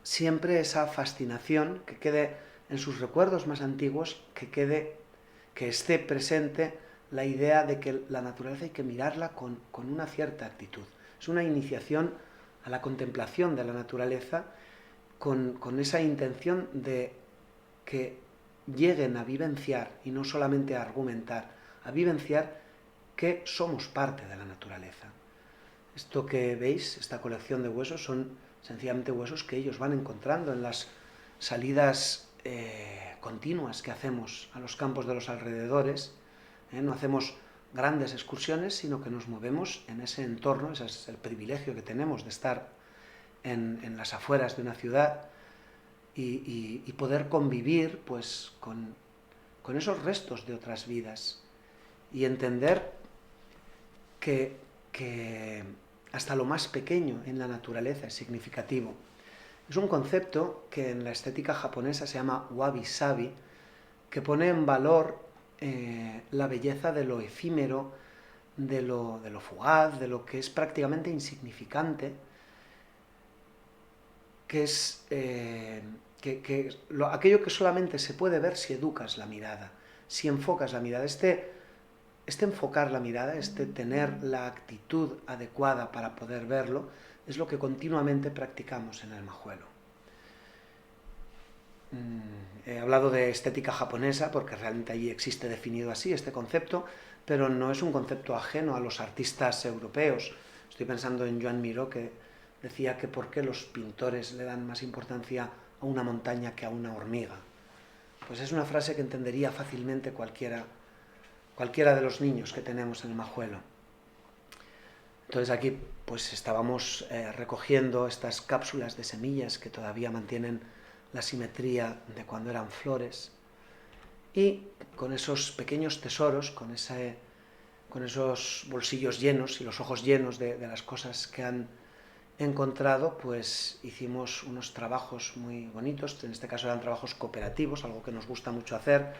siempre esa fascinación, que quede en sus recuerdos más antiguos, que esté presente la idea de que la naturaleza hay que mirarla con una cierta actitud. Es una iniciación a la contemplación de la naturaleza con esa intención de que lleguen a vivenciar, y no solamente a argumentar, a vivenciar que somos parte de la naturaleza. Esto que veis, esta colección de huesos, son sencillamente huesos que ellos van encontrando en las salidas continuas que hacemos a los campos de los alrededores. No hacemos grandes excursiones, sino que nos movemos en ese entorno. Ese es el privilegio que tenemos de estar en las afueras de una ciudad y poder convivir pues, con esos restos de otras vidas y entender que hasta lo más pequeño en la naturaleza es significativo. Es un concepto que en la estética japonesa se llama wabi-sabi, que pone en valor la belleza de lo efímero, de lo fugaz, de lo que es prácticamente insignificante, que es aquello que solamente se puede ver si educas la mirada, si enfocas la mirada. Este enfocar la mirada, tener la actitud adecuada para poder verlo, es lo que continuamente practicamos en el Majuelo. He hablado de estética japonesa porque realmente allí existe definido así este concepto, pero no es un concepto ajeno a los artistas europeos. Estoy pensando en Joan Miró, que decía que por qué los pintores le dan más importancia a una montaña que a una hormiga. Pues es una frase que entendería fácilmente cualquiera de los niños que tenemos en el Majuelo. Entonces aquí pues estábamos recogiendo estas cápsulas de semillas que todavía mantienen la simetría de cuando eran flores, y con esos pequeños tesoros, con esos bolsillos llenos y los ojos llenos de las cosas que han encontrado, pues hicimos unos trabajos muy bonitos. En este caso eran trabajos cooperativos, algo que nos gusta mucho hacer,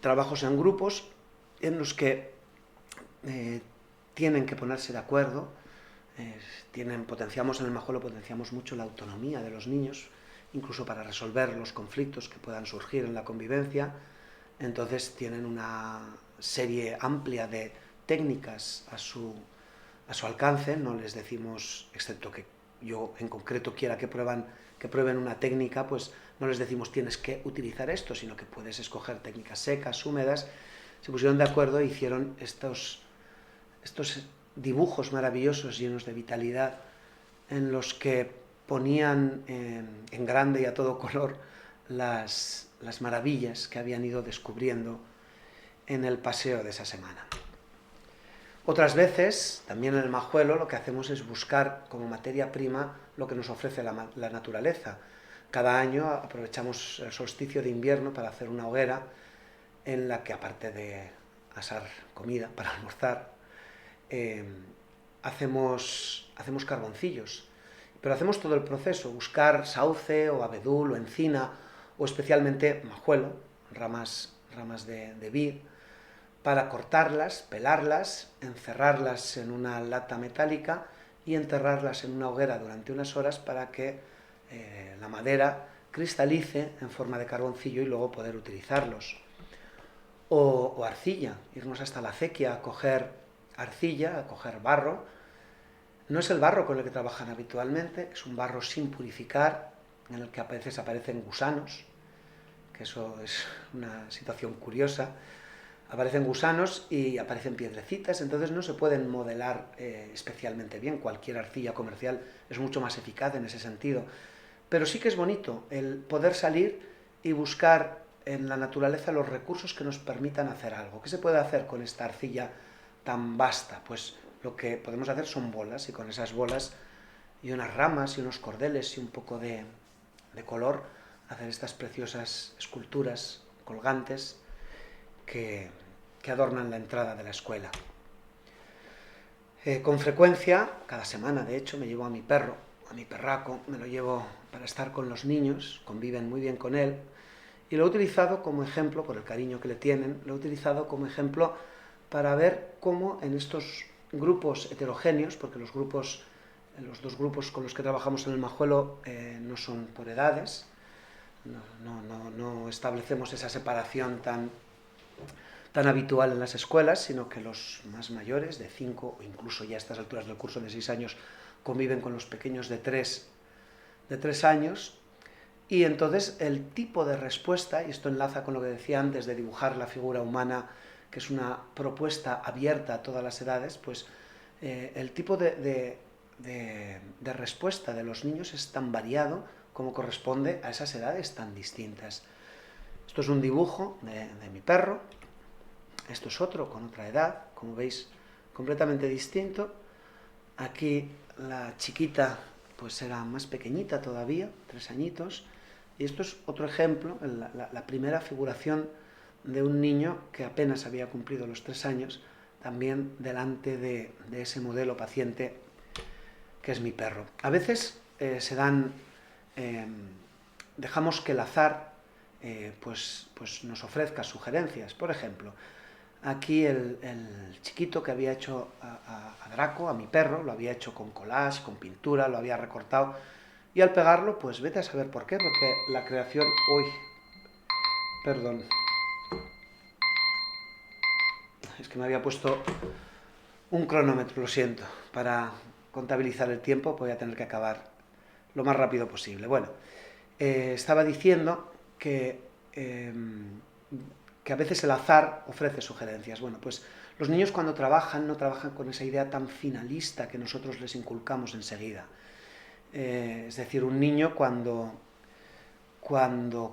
trabajos en grupos en los que tienen que ponerse de acuerdo Potenciamos en el Majuelo, potenciamos mucho la autonomía de los niños, incluso para resolver los conflictos que puedan surgir en la convivencia. Entonces tienen una serie amplia de técnicas a su alcance. No les decimos, excepto que yo en concreto quiera que prueben una técnica, pues no les decimos tienes que utilizar esto, sino que puedes escoger técnicas secas, húmedas. Se pusieron de acuerdo e hicieron estos dibujos maravillosos, llenos de vitalidad, en los que ponían en grande y a todo color las maravillas que habían ido descubriendo en el paseo de esa semana. Otras veces, también en el Majuelo, lo que hacemos es buscar como materia prima lo que nos ofrece la naturaleza. Cada año aprovechamos el solsticio de invierno para hacer una hoguera en la que, aparte de asar comida para almorzar, hacemos carboncillos. Pero hacemos todo el proceso, buscar sauce o abedul o encina, o especialmente majuelo, ramas de vid, para cortarlas, pelarlas, encerrarlas en una lata metálica y enterrarlas en una hoguera durante unas horas para que la madera cristalice en forma de carboncillo y luego poder utilizarlos. O arcilla, irnos hasta la acequia a coger arcilla, a coger barro. No es el barro con el que trabajan habitualmente, es un barro sin purificar, en el que a veces aparecen gusanos, que eso es una situación curiosa. Aparecen gusanos y aparecen piedrecitas, entonces no se pueden modelar especialmente bien. Cualquier arcilla comercial es mucho más eficaz en ese sentido. Pero sí que es bonito el poder salir y buscar en la naturaleza los recursos que nos permitan hacer algo. ¿Qué se puede hacer con esta arcilla tan vasta? Pues lo que podemos hacer son bolas, y con esas bolas y unas ramas y unos cordeles y un poco de color, hacer estas preciosas esculturas colgantes que adornan la entrada de la escuela. Con frecuencia, cada semana de hecho, me llevo a mi perro, a mi perraco, me lo llevo para estar con los niños, conviven muy bien con él, y lo he utilizado como ejemplo, por el cariño que le tienen, lo he utilizado como ejemplo para ver cómo en estos grupos heterogéneos, porque los dos grupos con los que trabajamos en el Majuelo no son por edades, no establecemos esa separación tan habitual en las escuelas, sino que los más mayores, de 5 o incluso ya a estas alturas del curso de 6 años, conviven con los pequeños de 3 años. Y entonces el tipo de respuesta, y esto enlaza con lo que decía antes de dibujar la figura humana, que es una propuesta abierta a todas las edades, pues el tipo de respuesta de los niños es tan variado como corresponde a esas edades tan distintas. Esto es un dibujo de mi perro, esto es otro con otra edad, como veis, completamente distinto. Aquí la chiquita pues era más pequeñita todavía, 3 añitos, y esto es otro ejemplo, la primera figuración de un niño que apenas había cumplido los 3 años, también delante de ese modelo paciente que es mi perro. A veces dejamos que el azar pues nos ofrezca sugerencias. Por ejemplo, aquí el chiquito que había hecho a Draco, a mi perro, lo había hecho con collage, con pintura, lo había recortado, y al pegarlo, pues vete a saber por qué, porque la creación... Uy, perdón. Es que me había puesto un cronómetro, lo siento, para contabilizar el tiempo, voy a tener que acabar lo más rápido posible. Bueno, estaba diciendo que a veces el azar ofrece sugerencias. Bueno, pues los niños cuando trabajan no trabajan con esa idea tan finalista que nosotros les inculcamos enseguida. Es decir, un niño cuando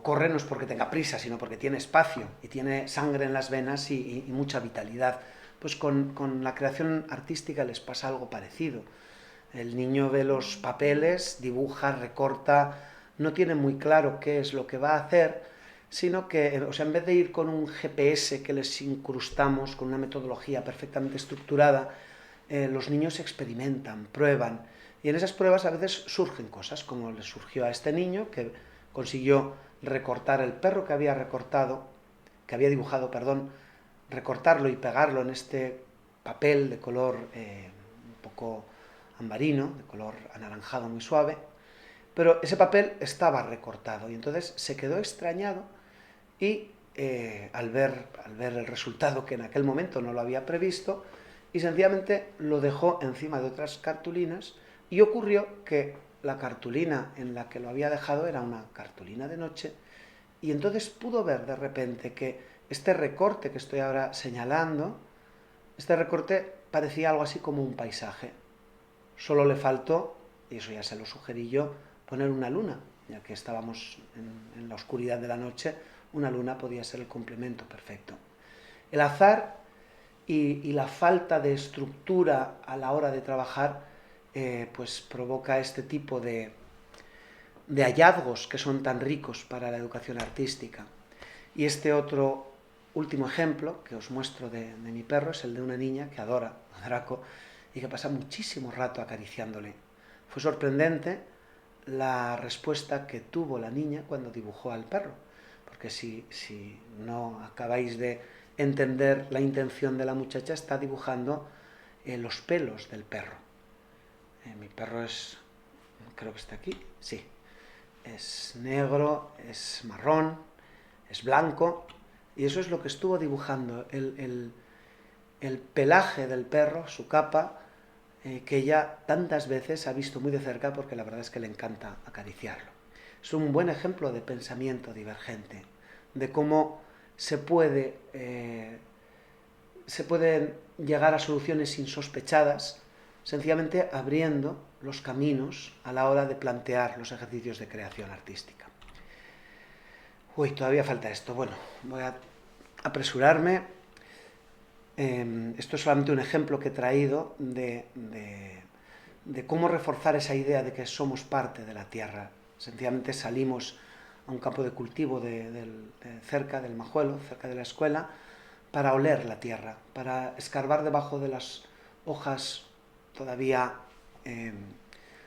corre no es porque tenga prisa, sino porque tiene espacio y tiene sangre en las venas y mucha vitalidad. Pues con la creación artística les pasa algo parecido. El niño ve los papeles, dibuja, recorta, no tiene muy claro qué es lo que va a hacer, sino que, en vez de ir con un GPS que les incrustamos, con una metodología perfectamente estructurada, los niños experimentan, prueban, y en esas pruebas a veces surgen cosas, como les surgió a este niño, que consiguió recortar el perro que había dibujado, recortarlo y pegarlo en este papel de color un poco ambarino, de color anaranjado muy suave, pero ese papel estaba recortado y entonces se quedó extrañado y al ver el resultado, que en aquel momento no lo había previsto, y sencillamente lo dejó encima de otras cartulinas, y ocurrió que la cartulina en la que lo había dejado era una cartulina de noche, y entonces pudo ver de repente que este recorte que estoy ahora señalando, este recorte parecía algo así como un paisaje. Solo le faltó, y eso ya se lo sugerí yo, poner una luna, ya que estábamos en la oscuridad de la noche, una luna podía ser el complemento perfecto. El azar y la falta de estructura a la hora de trabajar pues provoca este tipo de hallazgos que son tan ricos para la educación artística. Y este otro último ejemplo que os muestro de mi perro es el de una niña que adora a Draco y que pasa muchísimo rato acariciándole. Fue sorprendente la respuesta que tuvo la niña cuando dibujó al perro, porque si no acabáis de entender la intención de la muchacha, está dibujando los pelos del perro. Mi perro es, creo que está aquí, sí, es negro, es marrón, es blanco, y eso es lo que estuvo dibujando, el pelaje del perro, su capa, que ella tantas veces ha visto muy de cerca porque la verdad es que le encanta acariciarlo. Es un buen ejemplo de pensamiento divergente, de cómo se pueden llegar a soluciones insospechadas sencillamente abriendo los caminos a la hora de plantear los ejercicios de creación artística. Uy, todavía falta esto. Bueno, voy a apresurarme. Esto es solamente un ejemplo que he traído de cómo reforzar esa idea de que somos parte de la tierra. Sencillamente salimos a un campo de cultivo cerca del Majuelo, cerca de la escuela, para oler la tierra, para escarbar debajo de las hojas todavía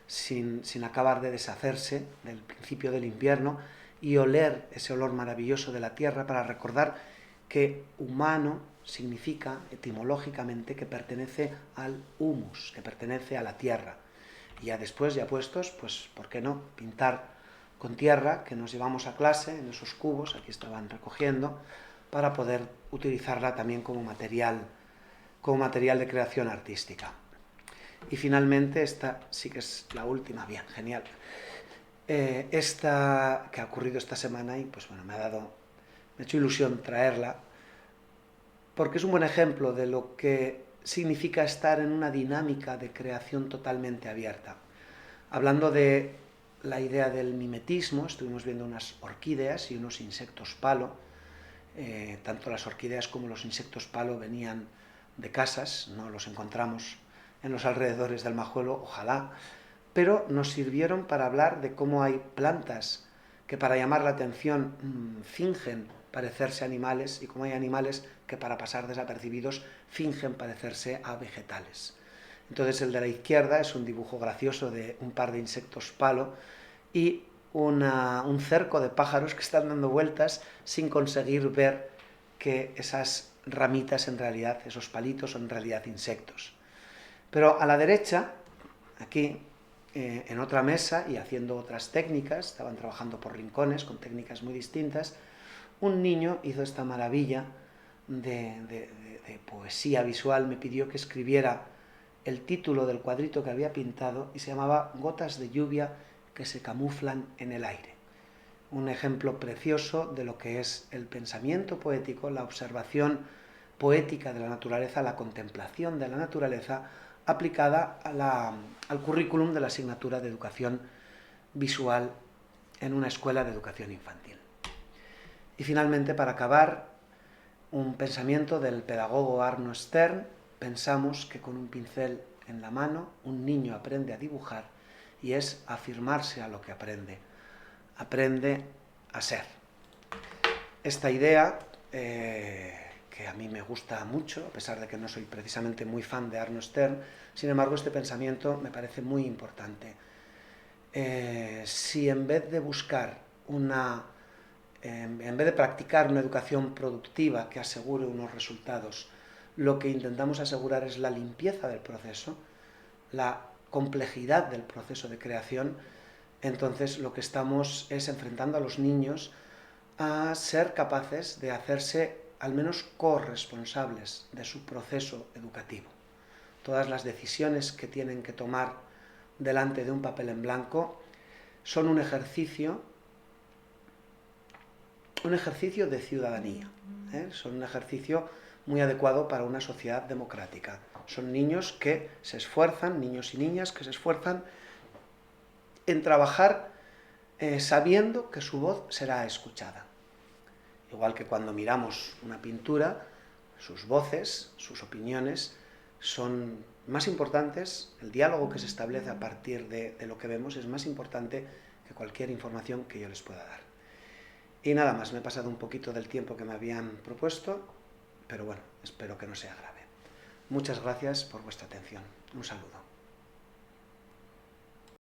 sin acabar de deshacerse del principio del invierno, y oler ese olor maravilloso de la tierra para recordar que humano significa etimológicamente que pertenece al humus, que pertenece a la tierra. Y ya después, ya puestos, pues ¿por qué no pintar con tierra, que nos llevamos a clase en esos cubos, aquí estaban recogiendo, para poder utilizarla también como material de creación artística? Y finalmente, esta sí que es la última, bien, genial. Esta que ha ocurrido esta semana y pues bueno, me ha hecho ilusión traerla, porque es un buen ejemplo de lo que significa estar en una dinámica de creación totalmente abierta. Hablando de la idea del mimetismo, estuvimos viendo unas orquídeas y unos insectos palo. Tanto las orquídeas como los insectos palo venían de casas, no los encontramos en los alrededores del Majuelo, ojalá, pero nos sirvieron para hablar de cómo hay plantas que para llamar la atención fingen parecerse a animales, y cómo hay animales que para pasar desapercibidos fingen parecerse a vegetales. Entonces el de la izquierda es un dibujo gracioso de un par de insectos palo y un cerco de pájaros que están dando vueltas sin conseguir ver que esas ramitas en realidad, esos palitos son en realidad insectos. Pero a la derecha, aquí, en otra mesa y haciendo otras técnicas, estaban trabajando por rincones con técnicas muy distintas, un niño hizo esta maravilla de poesía visual, me pidió que escribiera el título del cuadrito que había pintado y se llamaba Gotas de lluvia que se camuflan en el aire. Un ejemplo precioso de lo que es el pensamiento poético, la observación poética de la naturaleza, la contemplación de la naturaleza aplicada al currículum de la asignatura de educación visual en una escuela de educación infantil. Y finalmente, para acabar, un pensamiento del pedagogo Arno Stern. Pensamos que con un pincel en la mano un niño aprende a dibujar y es afirmarse a lo que aprende. Aprende a ser. Esta idea, que a mí me gusta mucho, a pesar de que no soy precisamente muy fan de Arno Stern, sin embargo este pensamiento me parece muy importante. Si en vez de buscar en vez de practicar una educación productiva que asegure unos resultados, lo que intentamos asegurar es la limpieza del proceso, la complejidad del proceso de creación, entonces lo que estamos es enfrentando a los niños a ser capaces de hacerse al menos corresponsables de su proceso educativo. Todas las decisiones que tienen que tomar delante de un papel en blanco son un ejercicio de ciudadanía, son un ejercicio muy adecuado para una sociedad democrática. Son niños que se esfuerzan, niños y niñas que se esfuerzan en trabajar sabiendo que su voz será escuchada. Igual que cuando miramos una pintura, sus voces, sus opiniones son más importantes, el diálogo que se establece a partir de lo que vemos es más importante que cualquier información que yo les pueda dar. Y nada más, me he pasado un poquito del tiempo que me habían propuesto, pero bueno, espero que no sea grave. Muchas gracias por vuestra atención. Un saludo.